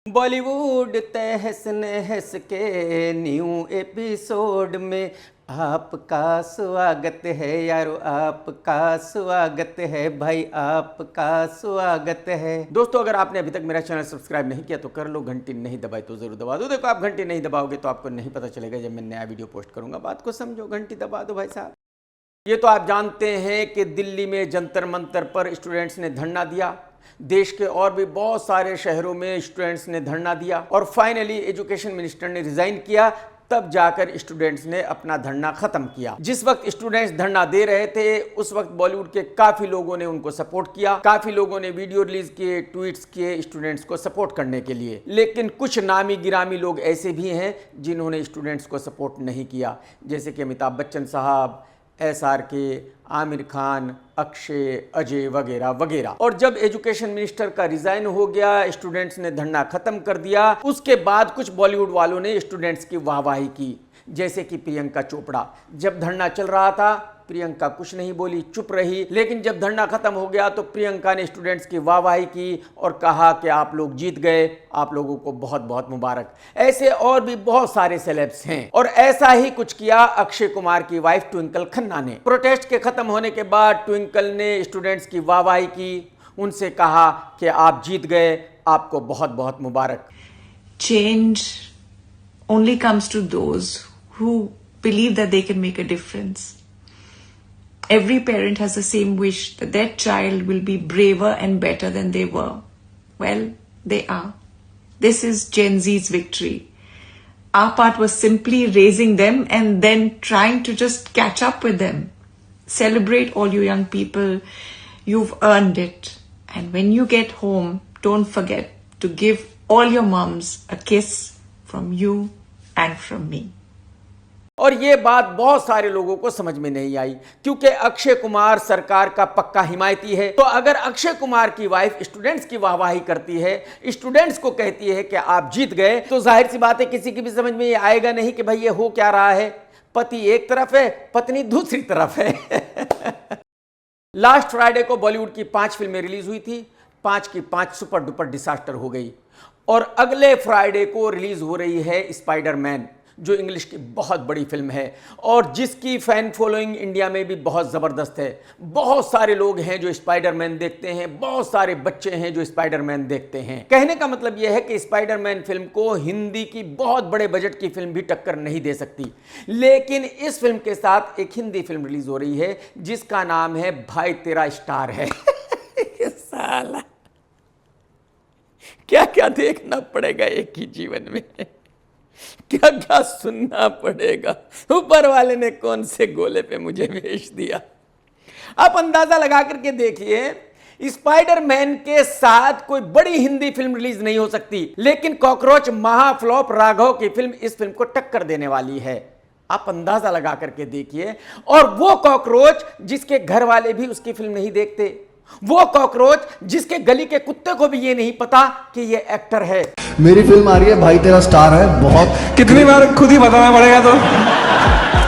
बॉलीवुड तहस नहस के न्यू एपिसोड में आपका स्वागत है यारो, आपका स्वागत है भाई, आपका स्वागत है। दोस्तों, अगर आपने अभी तक मेरा चैनल सब्सक्राइब नहीं किया तो कर लो, घंटी नहीं दबाई तो जरूर दबा दो। देखो, आप घंटी नहीं दबाओगे तो आपको नहीं पता चलेगा जब मैं नया वीडियो पोस्ट करूंगा। बात को समझो, घंटी दबा दो भाई साहब। ये तो आप जानते हैं कि दिल्ली में जंतर मंतर पर स्टूडेंट्स ने धरना दिया। देश के और भी बहुत सारे शहरों में स्टूडेंट्स ने धरना दिया और फाइनली एजुकेशन मिनिस्टर ने रिजाइन किया। तब जाकर स्टूडेंट्स ने अपना धरना खत्म किया। जिस वक्त स्टूडेंट्स धरना दे रहे थे उस वक्त बॉलीवुड के काफी लोगों ने उनको सपोर्ट किया। काफी लोगों ने वीडियो रिलीज किए, ट्वीट्स किए स्टूडेंट्स को सपोर्ट करने के लिए। लेकिन कुछ नामी गिरामी लोग ऐसे भी हैं जिन्होंने स्टूडेंट्स को सपोर्ट नहीं किया, जैसे कि अमिताभ बच्चन साहब, SRK, आमिर खान, अक्षय, अजय वगैरह वगैरह। और जब एजुकेशन मिनिस्टर का रिजाइन हो गया, स्टूडेंट्स ने धरना खत्म कर दिया, उसके बाद कुछ बॉलीवुड वालों ने स्टूडेंट्स की वाहवाही की, जैसे कि प्रियंका चोपड़ा। जब धरना चल रहा था प्रियंका कुछ नहीं बोली, चुप रही। लेकिन जब धरना खत्म हो गया तो प्रियंका ने स्टूडेंट्स की वाहवाही की और कहा कि आप लोग जीत गए, आप लोगों को बहुत बहुत मुबारक। ऐसे और भी बहुत सारे सेलेब्स हैं और ऐसा ही कुछ किया अक्षय कुमार की वाइफ ट्विंकल खन्ना ने। प्रोटेस्ट के खत्म होने के बाद ट्विंकल ने स्टूडेंट्स की वाहवाही की, उनसे कहा कि आप जीत गए, आपको बहुत बहुत मुबारक। Change only comes to those who believe that they can make a difference. Every parent has the same wish that their child will be braver and better than they were. Well, they are. This is Gen Z's victory. Our part was simply raising them and then trying to just catch up with them. Celebrate all you young people. You've earned it. And when you get home, don't forget to give all your moms a kiss from you and from me. और ये बात बहुत सारे लोगों को समझ में नहीं आई, क्योंकि अक्षय कुमार सरकार का पक्का हिमायती है। तो अगर अक्षय कुमार की वाइफ स्टूडेंट्स की वाहवाही करती है, स्टूडेंट्स को कहती है कि आप जीत गए, तो जाहिर सी बात है किसी की भी समझ में ये आएगा नहीं कि भाई ये हो क्या रहा है। पति एक तरफ है, पत्नी दूसरी तरफ है। लास्ट फ्राइडे को बॉलीवुड की 5 फिल्में रिलीज हुई थी, 5 की 5 सुपर डुपर डिसास्टर हो गई। और अगले फ्राइडे को रिलीज हो रही है स्पाइडरमैन, जो इंग्लिश की बहुत बड़ी फिल्म है और जिसकी फैन फॉलोइंग इंडिया में भी बहुत ज़बरदस्त है। बहुत सारे लोग हैं जो स्पाइडरमैन देखते हैं, बहुत सारे बच्चे हैं जो स्पाइडरमैन देखते हैं। कहने का मतलब यह है कि स्पाइडरमैन फिल्म को हिंदी की बहुत बड़े बजट की फिल्म भी टक्कर नहीं दे सकती। लेकिन इस फिल्म के साथ एक हिंदी फिल्म रिलीज हो रही है जिसका नाम है भाई तेरा स्टार है। साला क्या क्या देखना पड़ेगा एक ही जीवन में, क्या क्या सुनना पड़ेगा। ऊपर वाले ने कौन से गोले पे मुझे भेज दिया। आप अंदाजा लगा करके देखिए, स्पाइडरमैन के साथ कोई बड़ी हिंदी फिल्म रिलीज नहीं हो सकती, लेकिन कॉकरोच महाफ्लॉप राघव की फिल्म इस फिल्म को टक्कर देने वाली है। आप अंदाजा लगा करके देखिए। और वो कॉकरोच जिसके घर वाले भी उसकी फिल्म नहीं देखते, वो कॉकरोच जिसके गली के कुत्ते को भी ये नहीं पता कि ये एक्टर है। मेरी फिल्म आ रही है भाई तेरा स्टार है, बहुत कितनी बार खुद ही बताना पड़ेगा तो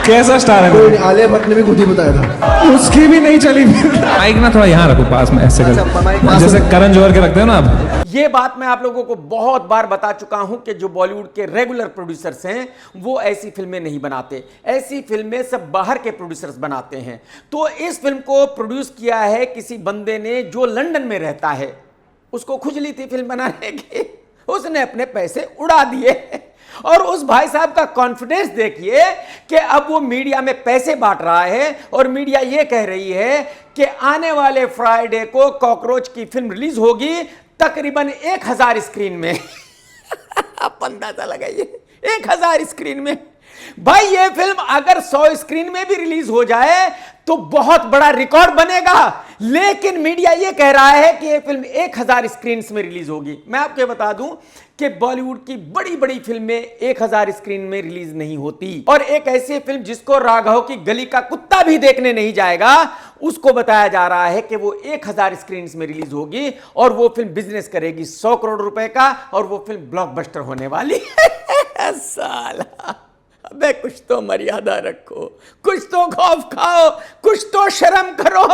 कैसा स्टार है। कोई आलिया भट्ट ने भी खुद ही बताया था, उसकी भी नहीं चली। माइक ना थोड़ा यहाँ रखो पास में, ऐसे कर जैसे करण जौहर के रखते हो ना आप। ये बात मैं आप लोगों को बहुत बार बता चुका हूं कि जो बॉलीवुड के रेगुलर प्रोड्यूसर्स हैं वो ऐसी फिल्में नहीं बनाते। ऐसी फिल्में सब बाहर के प्रोड्यूसर्स बनाते हैं। तो इस फिल्म को प्रोड्यूस किया है किसी बंदे ने जो लंदन में रहता है। उसको खुजली थी फिल्म बनाने की, उसने अपने पैसे उड़ा दिए। और उस भाई साहब का कॉन्फिडेंस देखिए कि अब वो मीडिया में पैसे बांट रहा है और मीडिया ये कह रही है कि आने वाले फ्राइडे को कॉकरोच की फिल्म रिलीज होगी तकरीबन 1000 स्क्रीन में। आप अंदाजा लगाइए, 1000 स्क्रीन में। भाई ये फिल्म अगर 100 स्क्रीन में भी रिलीज हो जाए तो बहुत बड़ा रिकॉर्ड बनेगा। लेकिन मीडिया ये कह रहा है कि ये फिल्म 1000 स्क्रीन में रिलीज होगी। मैं आपको बता दूं कि बॉलीवुड की बड़ी बड़ी फिल्में 1000 स्क्रीन में रिलीज नहीं होती। और एक ऐसी फिल्म जिसको राघव की गली का कुत्ता भी देखने नहीं जाएगा, उसको बताया जा रहा है कि वो 1000 स्क्रीन में रिलीज होगी और वो फिल्म बिजनेस करेगी 100 करोड़ रुपए का और वो फिल्म ब्लॉकबस्टर होने वाली है। साला अबे कुछ तो मर्यादा रखो, कुछ तो खौफ खाओ, कुछ तो शर्म करो।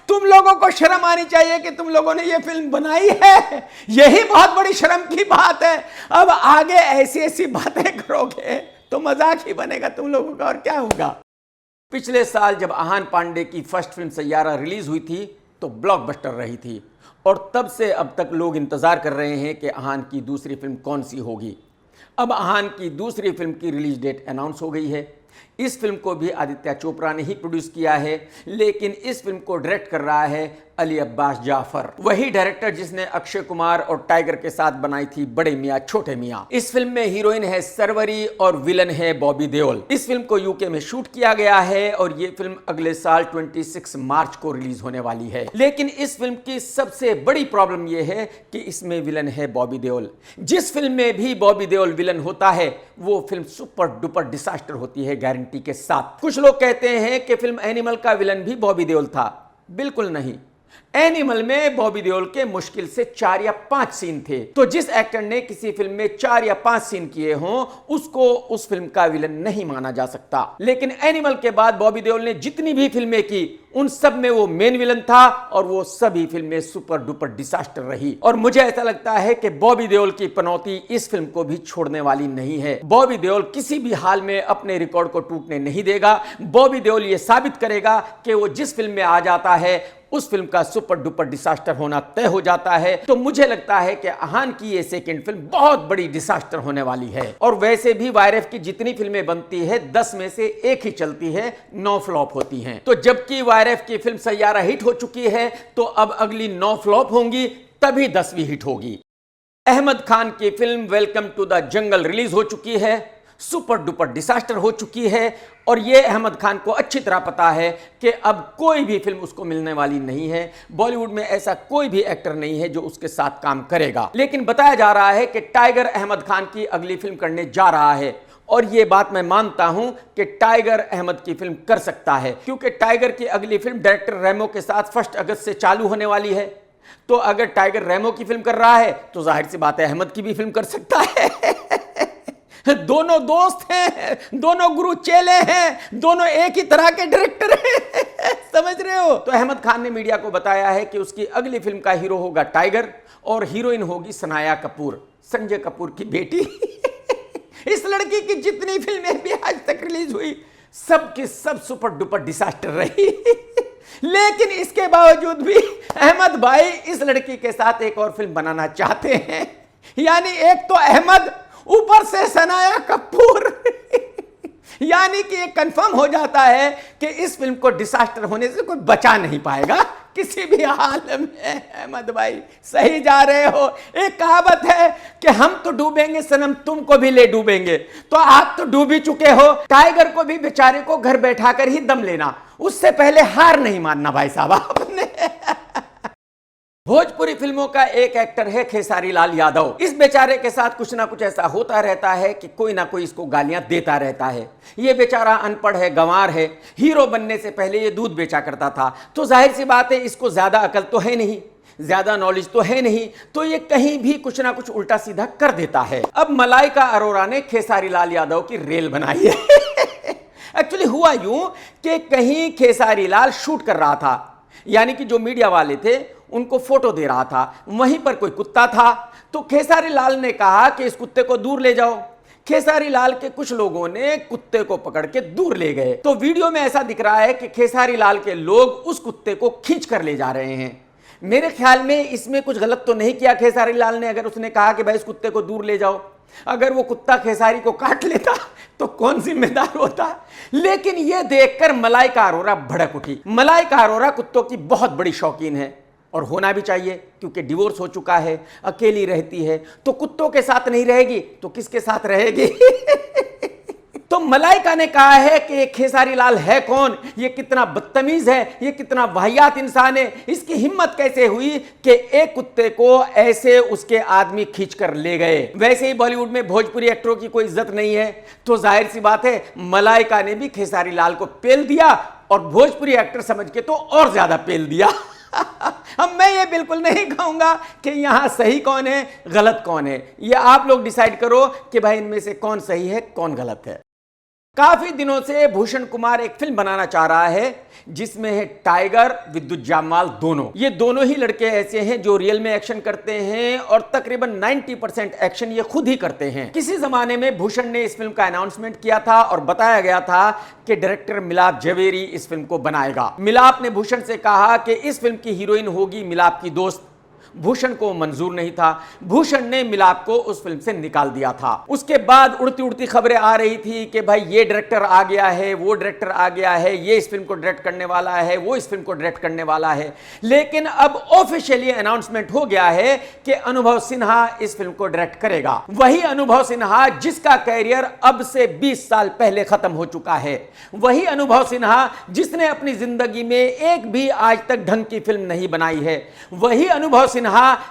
तुम लोगों को शर्म आनी चाहिए कि तुम लोगों ने ये फिल्म बनाई है, यही बहुत बड़ी शर्म की बात है। अब आगे ऐसी ऐसी बातें करोगे तो मजाक ही बनेगा तुम लोगों का, और क्या होगा। पिछले साल जब आहान पांडे की फर्स्ट फिल्म सैयारा रिलीज हुई थी तो ब्लॉकबस्टर रही थी, और तब से अब तक लोग इंतजार कर रहे हैं कि आहान की दूसरी फिल्म कौन सी होगी। अब आहान की दूसरी फिल्म की रिलीज डेट अनाउंस हो गई है। इस फिल्म को भी आदित्य चोपड़ा ने ही प्रोड्यूस किया है, लेकिन इस फिल्म को डायरेक्ट कर रहा है अली अब्बास जाफर, वही डायरेक्टर जिसने अक्षय कुमार और टाइगर के साथ बनाई थी बड़े मियां छोटे मियां। इस फिल्म में हीरोइन है सरवरी और विलन है बॉबी देओल। इस फिल्म को यूके में शूट किया गया है और ये फिल्म अगले साल 26 मार्च को रिलीज होने वाली है। लेकिन इस फिल्म की सबसे बड़ी प्रॉब्लम यह है कि इसमें विलन है बॉबी देओल। जिस फिल्म में भी बॉबी देओल विलन होता है वो फिल्म सुपर डुपर डिसास्टर होती है गारंटी के साथ। कुछ लोग कहते हैं कि फिल्म एनिमल का विलन भी बॉबी देओल था। बिल्कुल नहीं, एनिमल में बॉबी देओल के मुश्किल से 4 या 5 सीन थे। तो जिस एक्टर ने किसी फिल्म में 4 या 5 सीन किए हों उसको उस फिल्म का विलन नहीं माना जा सकता। लेकिन एनिमल के बाद बॉबी देओल ने जितनी भी फिल्में की उन सब में वो मेन विलन था, और वो सभी फिल्में सुपर डुपर डिसास्टर रही। और मुझे ऐसा लगता है कि बॉबी देओल की पनौती इस फिल्म को भी छोड़ने वाली नहीं है। बॉबी देओल किसी भी हाल में अपने रिकॉर्ड को टूटने नहीं देगा। बॉबी देओल ये साबित करेगा कि वो जिस फिल्म में आ जाता है उस फिल्म का सुपर डुपर डिसास्टर होना तय हो जाता है। तो मुझे लगता है कि आहान की ये सेकंड फिल्म बहुत बड़ी डिसास्टर होने वाली है। और वैसे भी वायरफ की जितनी फिल्में बनती है 10 में से 1 ही चलती है, 9 फ्लॉप होती हैं। तो जबकि वायरफ की फिल्म सैयारा हिट हो चुकी है तो अब अगली 9 फ्लॉप होंगी, तभी 10वीं हिट होगी। अहमद खान की film welcome to the jungle release हो चुकी है, सुपर डुपर डिसास्टर हो चुकी है, और यह अहमद खान को अच्छी तरह पता है कि अब कोई भी फिल्म उसको मिलने वाली नहीं है। बॉलीवुड में ऐसा कोई भी एक्टर नहीं है जो उसके साथ काम करेगा। लेकिन बताया जा रहा है कि टाइगर अहमद खान की अगली फिल्म करने जा रहा है, और यह बात मैं मानता हूं कि टाइगर अहमद की फिल्म कर सकता है, क्योंकि टाइगर की अगली फिल्म डायरेक्टर रेमो के साथ 1 अगस्त से चालू होने वाली है। तो अगर टाइगर रेमो की फिल्म कर रहा है तो जाहिर सी बात है अहमद की भी फिल्म कर सकता है। दोनों दोस्त हैं, दोनों गुरु चेले हैं, दोनों एक ही तरह के डायरेक्टर हैं। समझ रहे हो। तो अहमद खान ने मीडिया को बताया है कि उसकी अगली फिल्म का हीरो होगा टाइगर और हीरोइन होगी सनाया कपूर, संजय कपूर की बेटी। इस लड़की की जितनी फिल्में भी आज तक रिलीज हुई सब की सब सुपर डुपर डिसास्टर रही। लेकिन इसके बावजूद भी अहमद भाई इस लड़की के साथ एक और फिल्म बनाना चाहते हैं। यानी एक तो अहमद, ऊपर से सनाया कपूर। यानी कि ये कंफर्म हो जाता है कि इस फिल्म को डिसास्टर होने से कोई बचा नहीं पाएगा किसी भी हाल में। अहमद भाई सही जा रहे हो। एक कहावत है कि हम तो डूबेंगे सनम तुमको भी ले डूबेंगे, तो आप तो डूब ही चुके हो। टाइगर को भी बेचारे को घर बैठा कर ही दम लेना, उससे पहले हार नहीं मानना भाई साहब आपने। भोजपुरी फिल्मों का एक एक्टर है खेसारी लाल यादव। इस बेचारे के साथ कुछ ना कुछ ऐसा होता रहता है कि कोई ना कोई इसको गालियां देता रहता है। ये बेचारा अनपढ़ है, गंवार है। हीरो बनने से पहले ये दूध बेचा करता था, तो जाहिर सी बात है इसको ज्यादा अकल तो है नहीं, ज्यादा नॉलेज तो है नहीं, तो ये कहीं भी कुछ ना कुछ उल्टा सीधा कर देता है। अब मलाइका अरोरा ने खेसारी लाल यादव की रेल बनाई है। एक्चुअली हुआ यूं कि कहीं खेसारी लाल शूट कर रहा था, यानी कि जो मीडिया वाले थे उनको फोटो दे रहा था, वहीं पर कोई कुत्ता था। तो खेसारी लाल ने कहा कि इस कुत्ते को दूर ले जाओ। खेसारी लाल के कुछ लोगों ने कुत्ते को पकड़ के दूर ले गए। तो वीडियो में ऐसा दिख रहा है कि खेसारी लाल के लोग उस कुत्ते को खींच कर ले जा रहे हैं। मेरे ख्याल में इसमें कुछ गलत तो नहीं किया खेसारी लाल ने, अगर उसने कहा कि भाई इस कुत्ते को दूर ले जाओ। अगर वो कुत्ता खेसारी को काट लेता तो कौन जिम्मेदार होता। लेकिन यह देखकर मलाइका अरोरा भड़क उठी। मलाइका अरोरा कुत्तों की बहुत बड़ी शौकीन है, और होना भी चाहिए, क्योंकि डिवोर्स हो चुका है, अकेली रहती है, तो कुत्तों के साथ नहीं रहेगी तो किसके साथ रहेगी। तो मलाइका ने कहा है कि ये खेसारी लाल है कौन, ये कितना बदतमीज है, ये कितना वाहियात इंसान है, इसकी हिम्मत कैसे हुई कि एक कुत्ते को ऐसे उसके आदमी खींच कर ले गए। वैसे ही बॉलीवुड में भोजपुरी एक्टरों की कोई इज्जत नहीं है, तो जाहिर सी बात है मलाइका ने भी खेसारी लाल को पेल दिया, और भोजपुरी एक्टर समझ के तो और ज्यादा पेल दिया। अब मैं ये बिल्कुल नहीं कहूंगा कि यहां सही कौन है गलत कौन है, ये आप लोग डिसाइड करो कि भाई इनमें से कौन सही है कौन गलत है। काफी दिनों से भूषण कुमार एक फिल्म बनाना चाह रहा है जिसमें है टाइगर, विद्युत जामवाल दोनों। ये दोनों ही लड़के ऐसे हैं जो रियल में एक्शन करते हैं और तकरीबन 90% एक्शन ये खुद ही करते हैं। किसी जमाने में भूषण ने इस फिल्म का अनाउंसमेंट किया था और बताया गया था कि डायरेक्टर मिलाप जवेरी इस फिल्म को बनाएगा। मिलाप ने भूषण से कहा कि इस फिल्म की हीरोइन होगी मिलाप की दोस्त। भूषण को मंजूर नहीं था। भूषण ने मिलाप को उस फिल्म से निकाल दिया था। उसके बाद उड़ती उड़ती खबरें आ रही थी कि भाई ये डायरेक्टर आ गया है, वो डायरेक्टर आ गया है, ये इस फिल्म को डायरेक्ट करने वाला है, वो इस फिल्म को डायरेक्ट करने वाला है। लेकिन अब ऑफिशियली अनाउंसमेंट हो गया है कि अनुभव सिन्हा इस फिल्म को डायरेक्ट करेगा। वही अनुभव सिन्हा जिसका कैरियर अब से 20 साल पहले खत्म हो चुका है। वही अनुभव सिन्हा जिसने अपनी जिंदगी में एक भी आज तक ढंग की फिल्म नहीं बनाई है। वही अनुभव सिन्हा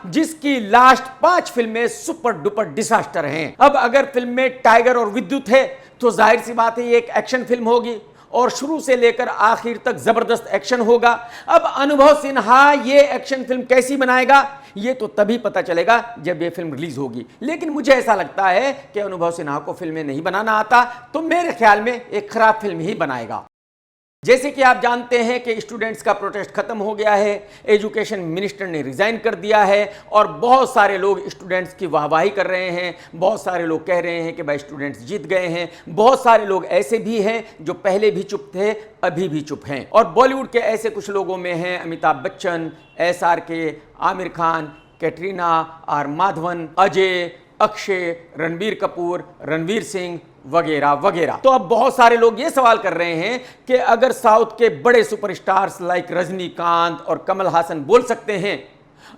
जिसकी लास्ट 5 फिल्में सुपर डुपर डिजास्टर हैं। अब अगर फिल्म में टाइगर और विद्युत है तो जाहिर सी बात है ये एक एक्शन फिल्म होगी और शुरू से लेकर आखिर तक जबरदस्त एक्शन होगा। अब अनुभव सिन्हा ये एक्शन फिल्म कैसी बनाएगा ये तो तभी पता चलेगा जब ये फिल्म रिलीज होगी। लेकिन मुझे ऐसा लगता है कि अनुभव सिन्हा को फिल्में नहीं बनाना आता तो मेरे ख्याल में एक खराब फिल्म ही बनाएगा। जैसे कि आप जानते हैं कि स्टूडेंट्स का प्रोटेस्ट खत्म हो गया है, एजुकेशन मिनिस्टर ने रिजाइन कर दिया है और बहुत सारे लोग स्टूडेंट्स की वाहवाही कर रहे हैं। बहुत सारे लोग कह रहे हैं कि भाई स्टूडेंट्स जीत गए हैं। बहुत सारे लोग ऐसे भी हैं जो पहले भी चुप थे, अभी भी चुप हैं। और बॉलीवुड के ऐसे कुछ लोगों में हैं अमिताभ बच्चन, SRK, आमिर खान, कैटरीना, आर माधवन, अजय, अक्षय, रणबीर कपूर, रणवीर सिंह वगैरह वगैरह। तो अब बहुत सारे लोग ये सवाल कर रहे हैं कि अगर साउथ के बड़े सुपरस्टार्स लाइक रजनीकांत और कमल हासन बोल सकते हैं,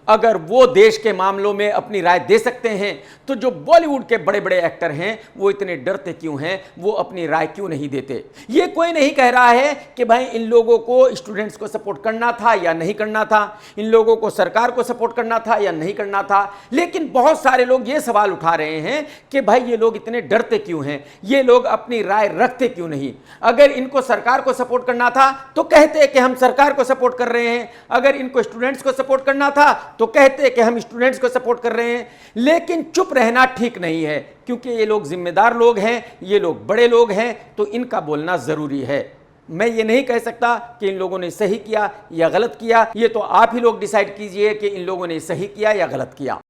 अगर वो देश के मामलों में अपनी राय दे सकते हैं, तो जो बॉलीवुड के बड़े बड़े एक्टर हैं वो इतने डरते क्यों हैं, वो अपनी राय क्यों नहीं देते। ये कोई नहीं कह रहा है कि भाई इन लोगों को स्टूडेंट्स को सपोर्ट करना था या नहीं करना था, इन लोगों को सरकार को सपोर्ट करना था या नहीं करना था। लेकिन बहुत सारे लोग ये सवाल उठा रहे हैं कि भाई ये लोग इतने डरते क्यों हैं, ये लोग अपनी राय रखते क्यों नहीं। अगर इनको सरकार को सपोर्ट करना था तो कहते कि हम सरकार को सपोर्ट कर रहे हैं, अगर इनको स्टूडेंट्स को सपोर्ट करना था तो कहते हैं कि हम स्टूडेंट्स को सपोर्ट कर रहे हैं। लेकिन चुप रहना ठीक नहीं है क्योंकि ये लोग जिम्मेदार लोग हैं, ये लोग बड़े लोग हैं, तो इनका बोलना जरूरी है। मैं ये नहीं कह सकता कि इन लोगों ने सही किया या गलत किया, ये तो आप ही लोग डिसाइड कीजिए कि इन लोगों ने सही किया या गलत किया।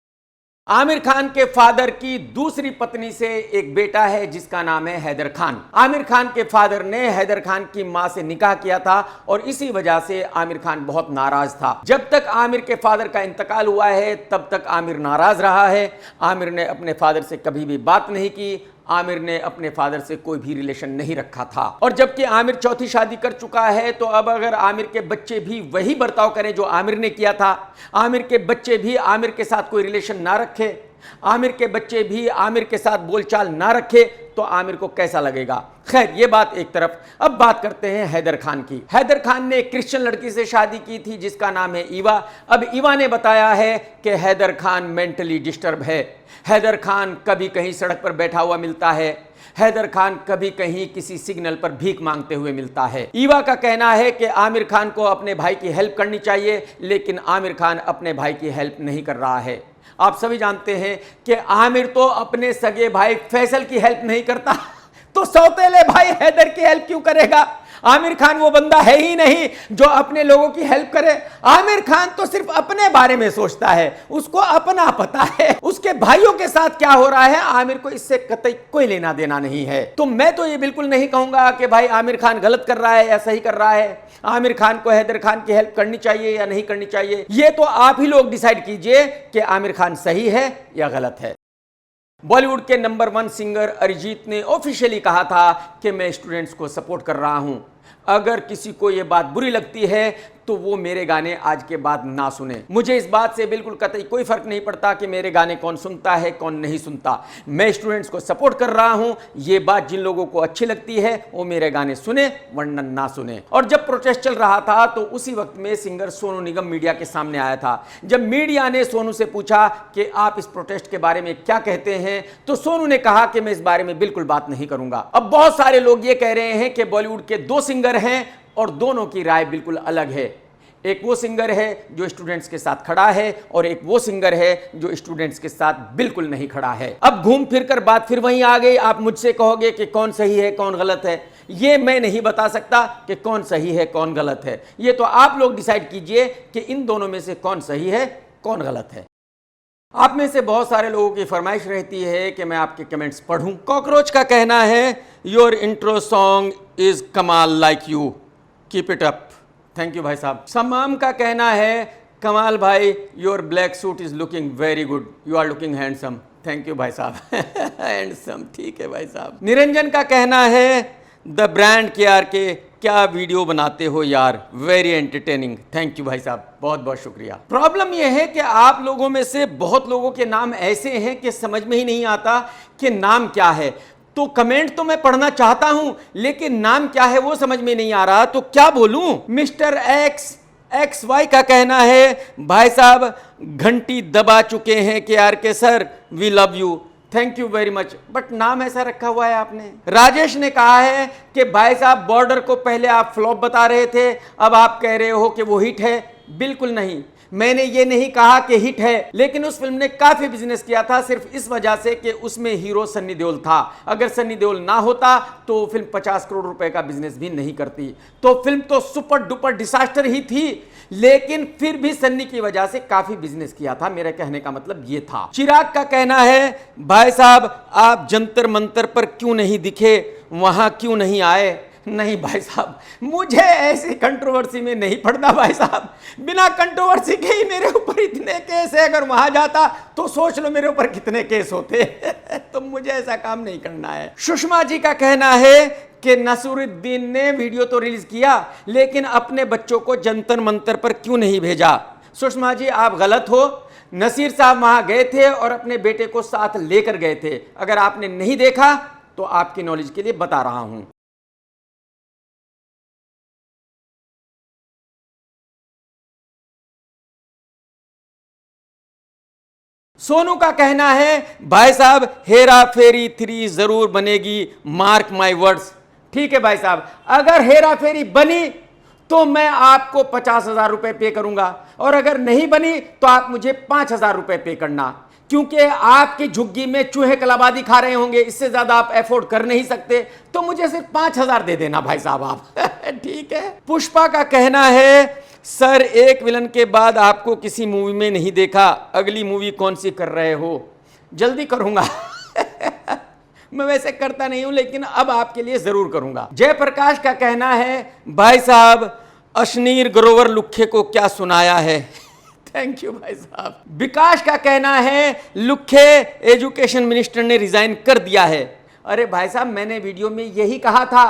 आमिर खान के फादर की दूसरी पत्नी से एक बेटा है जिसका नाम है हैदर खान। आमिर खान के फादर ने हैदर खान की मां से निकाह किया था और इसी वजह से आमिर खान बहुत नाराज था। जब तक आमिर के फादर का इंतकाल हुआ है तब तक आमिर नाराज रहा है। आमिर ने अपने फादर से कभी भी बात नहीं की, आमिर ने अपने फादर से कोई भी रिलेशन नहीं रखा था। और जबकि आमिर चौथी शादी कर चुका है तो अब अगर आमिर के बच्चे भी वही बर्ताव करें जो आमिर ने किया था, आमिर के बच्चे भी आमिर के साथ कोई रिलेशन ना रखे, आमिर के बच्चे भी आमिर के साथ बोलचाल ना रखे, तो आमिर को कैसा लगेगा। खैर ये बात एक तरफ। अब बात करते हैं हैदर खान की। हैदर खान ने एक क्रिश्चियन लड़की से शादी की थी जिसका नाम है ईवा। अब ईवा ने बताया है कि हैदर खान मेंटली डिस्टर्ब है। हैदर खान कभी कहीं सड़क पर बैठा हुआ मिलता है, हैदर खान कभी कहीं किसी सिग्नल पर भीख मांगते हुए मिलता है। ईवा का कहना है कि आमिर खान को अपने भाई की हेल्प करनी चाहिए, लेकिन आमिर खान अपने भाई की हेल्प नहीं कर रहा है। आप सभी जानते हैं कि आमिर तो अपने सगे भाई फैसल की हेल्प नहीं करता, तो सौतेले भाई हैदर की हेल्प क्यों करेगा। आमिर खान वो बंदा है ही नहीं जो अपने लोगों की हेल्प करे। आमिर खान तो सिर्फ अपने बारे में सोचता है, उसको अपना पता है, उसके भाइयों के साथ क्या हो रहा है आमिर को इससे कतई कोई लेना देना नहीं है। तो मैं तो ये बिल्कुल नहीं कहूंगा कि भाई आमिर खान गलत कर रहा है या सही कर रहा है, आमिर खान को हैदर खान की हेल्प करनी चाहिए या नहीं करनी चाहिए। ये तो आप ही लोग डिसाइड कीजिए कि आमिर खान सही है या गलत है। बॉलीवुड के नंबर 1 सिंगर अरिजीत ने ऑफिशियली कहा था कि मैं स्टूडेंट्स को सपोर्ट कर रहा हूं। अगर किसी को यह बात बुरी लगती है तो वो मेरे गाने आज के बाद ना सुने। मुझे इस बात से बिल्कुल कतई कोई फर्क नहीं पड़ता कि मेरे गाने कौन सुनता है कौन नहीं सुनता। मैं स्टूडेंट्स को सपोर्ट कर रहा हूं। ये बात जिन लोगों को अच्छी लगती है वो मेरे गाने सुने वरना ना सुने। और जब प्रोटेस्ट चल रहा था तो उसी वक्त में सिंगर सोनू निगम मीडिया के सामने आया था। जब मीडिया ने सोनू से पूछा कि आप इस प्रोटेस्ट के बारे में क्या कहते हैं, तो सोनू ने कहा कि मैं इस बारे में बिल्कुल बात नहीं करूंगा। अब बहुत सारे लोग ये कह रहे हैं कि बॉलीवुड के 2 सिंगर हैं और दोनों की राय बिल्कुल अलग है। एक वो सिंगर है जो स्टूडेंट्स के साथ खड़ा है और एक वो सिंगर है जो स्टूडेंट्स के साथ बिल्कुल नहीं खड़ा है। अब घूम फिर कर बात फिर वहीं आ गई, आप मुझसे कहोगे कि कौन सही है कौन गलत है। ये मैं नहीं बता सकता कि कौन सही है कौन गलत है, ये तो आप लोग डिसाइड कीजिए कि इन दोनों में से कौन सही है कौन गलत है। आप में से बहुत सारे लोगों की फरमाइश रहती है कि मैं आपके कमेंट्स पढ़ूं। कॉकरोच का कहना है योर इंट्रो सॉन्ग इज कमाल like you, keep it up. Thank you भाई साहब। समाम का कहना है कमाल भाई your black suit is looking very good, you are looking handsome. Thank you भाई साहब। हैंडसम ठीक है भाई साहब। निरंजन का कहना है द ब्रांड के क्या वीडियो बनाते हो यार, वेरी एंटरटेनिंग। थैंक यू भाई साहब, बहुत बहुत शुक्रिया। प्रॉब्लम यह है कि आप लोगों में से बहुत लोगों के नाम ऐसे हैं कि समझ में ही नहीं आता कि नाम क्या है। तो कमेंट तो मैं पढ़ना चाहता हूं लेकिन नाम क्या है वो समझ में नहीं आ रहा, तो क्या बोलूं। मिस्टर एक्स वाई का कहना है भाई साहब घंटी दबा चुके हैं के sir, we love you. Thank you very much, but नाम ऐसा रखा हुआ है आपने। राजेश ने कहा है कि भाई साहब बॉर्डर को पहले आप फ्लॉप बता रहे थे, अब आप कह रहे हो कि वो हिट है। बिल्कुल नहीं, मैंने ये नहीं कहा कि हिट है, लेकिन उस फिल्म ने काफी बिजनेस किया था सिर्फ इस वजह से कि उसमें हीरो सन्नी देओल था। अगर सन्नी देओल ना होता तो फिल्म 50 करोड़ रुपए का बिजनेस भी नहीं करती। तो फिल्म तो सुपर डुपर डिसास्टर ही थी, लेकिन फिर भी सन्नी की वजह से काफी बिजनेस किया था। मेरे कहने का मतलब ये था। चिराग का कहना है भाई साहब आप जंतर मंतर पर क्यों नहीं दिखे, वहां क्यों नहीं आए। नहीं भाई साहब, मुझे ऐसी कंट्रोवर्सी में नहीं पड़ना भाई साहब। बिना कंट्रोवर्सी के ही मेरे ऊपर इतने केस है, अगर वहां जाता तो सोच लो मेरे ऊपर कितने केस होते। तो मुझे ऐसा काम नहीं करना है। सुषमा जी का कहना है कि नसीरुद्दीन ने वीडियो तो रिलीज किया लेकिन अपने बच्चों को जंतर मंतर पर क्यों नहीं भेजा। सुषमा जी आप गलत हो, नसीर साहब वहां गए थे और अपने बेटे को साथ लेकर गए थे। अगर आपने नहीं देखा तो आपकी नॉलेज के लिए बता रहा हूं। सोनू का कहना है भाई साहब हेरा फेरी 3 जरूर बनेगी, मार्क माय वर्ड्स। ठीक है भाई साहब, अगर हेरा फेरी बनी तो मैं आपको 50,000 रुपए पे करूंगा और अगर नहीं बनी तो आप मुझे 5,000 रुपए पे करना, क्योंकि आपकी झुग्गी में चूहे कलाबादी खा रहे होंगे, इससे ज्यादा आप अफोर्ड कर नहीं सकते। तो मुझे सिर्फ 5,000 दे देना भाई साहब आप। ठीक है। पुष्पा का कहना है सर एक विलन के बाद आपको किसी मूवी में नहीं देखा, अगली मूवी कौन सी कर रहे हो। जल्दी करूंगा। मैं वैसे करता नहीं हूं लेकिन अब आपके लिए जरूर करूंगा। जयप्रकाश का कहना है भाई साहब अश्नीर ग्रोवर लुखे को क्या सुनाया है। थैंक यू भाई साहब। विकास का कहना है लुखे एजुकेशन मिनिस्टर ने रिजाइन कर दिया है। अरे भाई साहब मैंने वीडियो में यही कहा था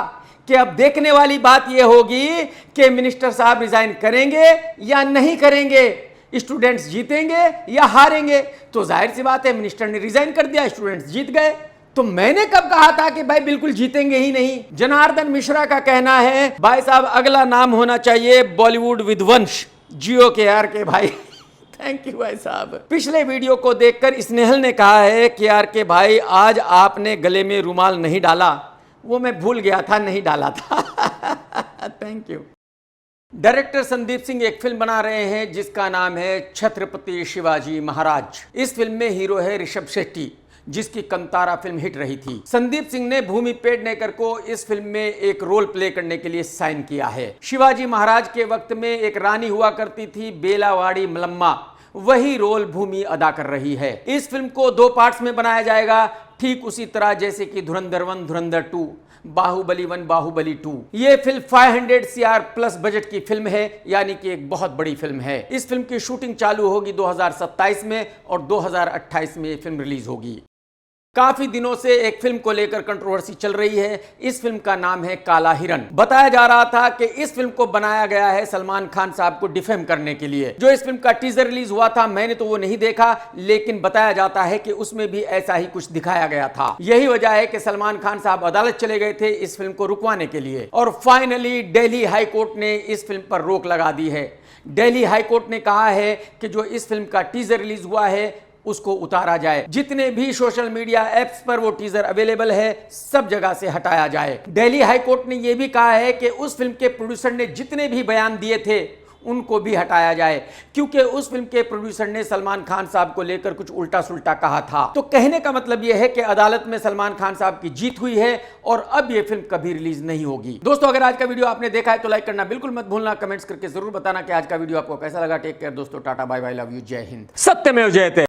कि अब देखने वाली बात यह होगी कि मिनिस्टर साहब रिजाइन करेंगे या नहीं करेंगे, स्टूडेंट्स जीतेंगे या हारेंगे। तो जाहिर सी बात है मिनिस्टर ने रिजाइन कर दिया, स्टूडेंट्स जीत गए। तो मैंने कब कहा था कि भाई बिल्कुल जीतेंगे ही नहीं। जनार्दन मिश्रा का कहना है भाई साहब अगला नाम होना चाहिए बॉलीवुड विध्वंस, जियो के आर के भाई। थैंक यू भाई साहब। पिछले वीडियो को देखकर स्नेहल ने कहा है कि आर के भाई आज आपने गले में रुमाल नहीं डाला, वो मैं भूल गया था, नहीं डाला था। Thank you. Director Sandeep Singh एक फिल्म बना रहे हैं जिसका नाम है छत्रपति शिवाजी महाराज। इस फिल्म में हीरो है ऋषभ शेट्टी, जिसकी कंतारा फिल्म हिट रही थी। संदीप सिंह ने भूमि पेडनेकर को इस फिल्म में एक रोल प्ले करने के लिए साइन किया है। शिवाजी महाराज के वक्त में एक रानी हुआ करती थी बेलावाड़ी मलम्मा, वही रोल भूमि अदा कर रही है। इस फिल्म को 2 पार्ट्स में बनाया जाएगा, ठीक उसी तरह जैसे कि धुरंधर 1, धुरंधर 2, बाहुबली 1, बाहुबली 2। ये फिल्म 500 CR प्लस बजट की फिल्म है, यानी कि एक बहुत बड़ी फिल्म है। इस फिल्म की शूटिंग चालू होगी 2027 में और 2028 में ये फिल्म रिलीज होगी। काफी दिनों से एक फिल्म को लेकर कंट्रोवर्सी चल रही है। इस फिल्म का नाम है काला हिरन। बताया जा रहा था कि इस फिल्म को बनाया गया है सलमान खान साहब को डिफेम करने के लिए। जो इस फिल्म का टीजर रिलीज हुआ था मैंने तो वो नहीं देखा, लेकिन बताया जाता है कि उसमें भी ऐसा ही कुछ दिखाया गया था। यही वजह है कि सलमान खान साहब अदालत चले गए थे इस फिल्म को रुकवाने के लिए और फाइनली दिल्ली हाई कोर्ट ने इस फिल्म पर रोक लगा दी है। दिल्ली हाई कोर्ट ने कहा है कि जो इस फिल्म का टीजर रिलीज हुआ है उसको उतारा जाए। जितने भी सोशल मीडिया एप्स पर वो टीजर अवेलेबल है सब जगह से हटाया जाए। दिल्ली हाई कोर्ट ने यह भी कहा है कि उस फिल्म के प्रोड्यूसर ने जितने भी बयान दिए थे उनको भी हटाया जाए, क्योंकि उस फिल्म के प्रोड्यूसर ने सलमान खान साहब को लेकर कुछ उल्टा सुल्टा कहा था। तो कहने का मतलब यह है कि अदालत में सलमान खान साहब की जीत हुई है और अब यह फिल्म कभी रिलीज नहीं होगी। दोस्तों, अगर आज का वीडियो आपने देखा है तो लाइक करना बिल्कुल मत भूलना, कमेंट्स करके जरूर बताना कि आज का वीडियो आपको कैसा लगा। टेक केयर दोस्तों, ta-ta bye bye, love you, जय हिंद, सत्यमेव जयते।